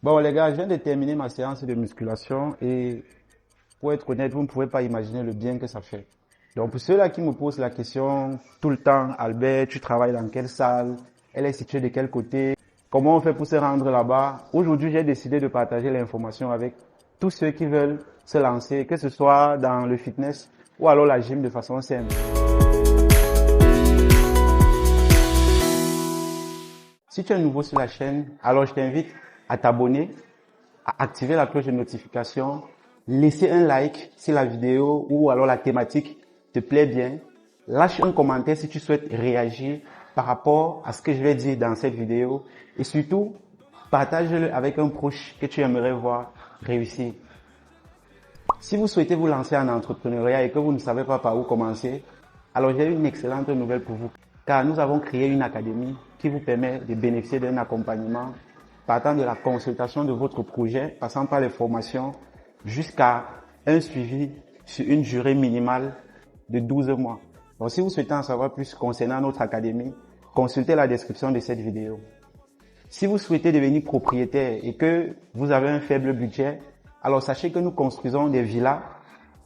Bon les gars, je viens de terminer ma séance de musculation et pour être honnête, vous ne pouvez pas imaginer le bien que ça fait. Donc pour ceux-là qui me posent la question tout le temps, Albert, tu travailles dans quelle salle? Elle est située de quel côté? Comment on fait pour se rendre là-bas? Aujourd'hui, j'ai décidé de partager l'information avec tous ceux qui veulent se lancer, que ce soit dans le fitness ou alors la gym de façon simple. Si tu es nouveau sur la chaîne, alors je t'invite à t'abonner, à activer la cloche de notification, laisser un like si la vidéo ou alors la thématique te plaît bien. Lâche un commentaire si tu souhaites réagir par rapport à ce que je vais dire dans cette vidéo. Et surtout, partage-le avec un proche que tu aimerais voir réussir. Si vous souhaitez vous lancer en entrepreneuriat et que vous ne savez pas par où commencer, alors j'ai une excellente nouvelle pour vous. Car nous avons créé une académie qui vous permet de bénéficier d'un accompagnement partant de la consultation de votre projet, passant par les formations, jusqu'à un suivi sur une durée minimale de 12 mois. Donc si vous souhaitez en savoir plus concernant notre académie, consultez la description de cette vidéo. Si vous souhaitez devenir propriétaire et que vous avez un faible budget, alors sachez que nous construisons des villas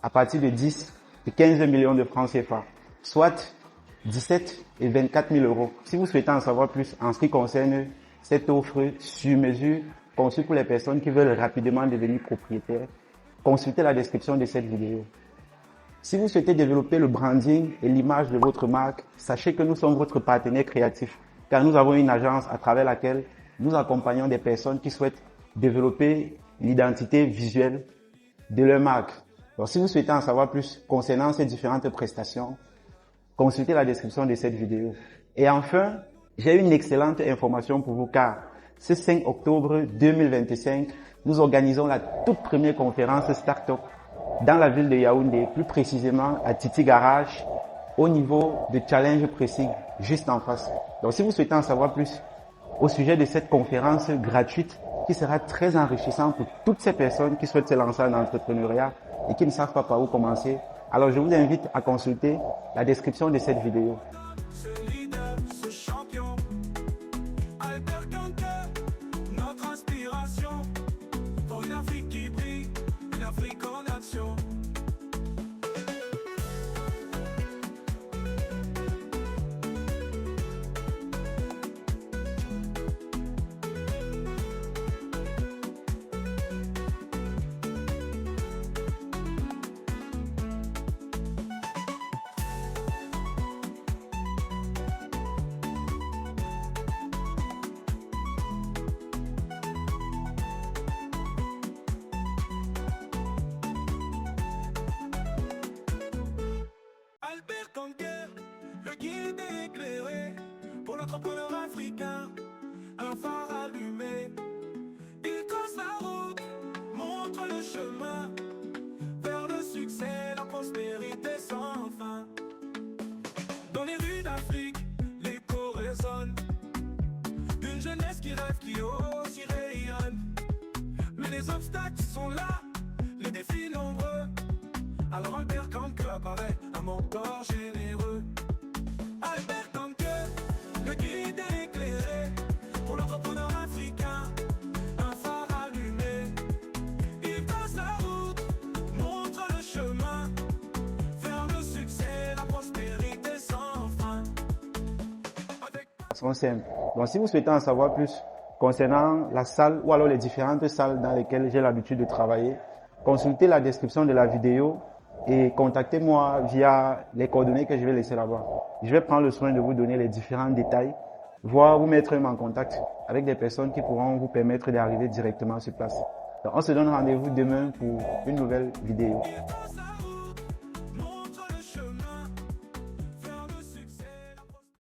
à partir de 10 et 15 millions de francs CFA, soit 17 et 24 000 euros. Si vous souhaitez en savoir plus en ce qui concerne cette offre sur mesure conçue pour les personnes qui veulent rapidement devenir propriétaires, consultez la description de cette vidéo. Si vous souhaitez développer le branding et l'image de votre marque, sachez que nous sommes votre partenaire créatif, car nous avons une agence à travers laquelle nous accompagnons des personnes qui souhaitent développer l'identité visuelle de leur marque. Donc, si vous souhaitez en savoir plus concernant ces différentes prestations, consultez la description de cette vidéo. Et enfin, j'ai une excellente information pour vous car ce 5 octobre 2025, nous organisons la toute première conférence Startup dans la ville de Yaoundé, plus précisément à Titi Garage, au niveau de Challenge Pressing, juste en face. Donc si vous souhaitez en savoir plus au sujet de cette conférence gratuite qui sera très enrichissante pour toutes ces personnes qui souhaitent se lancer en entrepreneuriat et qui ne savent pas par où commencer, alors je vous invite à consulter la description de cette vidéo. Ce leader, ce champion, Albert Kanker, notre inspiration, pour une Afrique qui brille, une Afrique en action. Albert Kanker, le guide éclairé pour l'entrepreneur africain, un phare allumé. Il casse la route, montre le chemin vers le succès, la prospérité sans fin. Dans les rues d'Afrique, l'écho résonne d'une jeunesse qui rêve, qui ose, qui rayonne. Mais les obstacles sont là, les défis nombreux. Alors Albert Kanker apparaît, un mentor généreux. Albert Kanker, le guide éclairé pour l'entrepreneur africain, un phare allumé. Il passe la route, montre le chemin vers le succès, la prospérité sans fin. Sont simples. Donc si vous souhaitez en savoir plus concernant la salle ou alors les différentes salles dans lesquelles j'ai l'habitude de travailler, consultez la description de la vidéo et contactez-moi via les coordonnées que je vais laisser là-bas. Je vais prendre le soin de vous donner les différents détails, voire vous mettre en contact avec des personnes qui pourront vous permettre d'arriver directement sur place. Donc, on se donne rendez-vous demain pour une nouvelle vidéo. Il passe la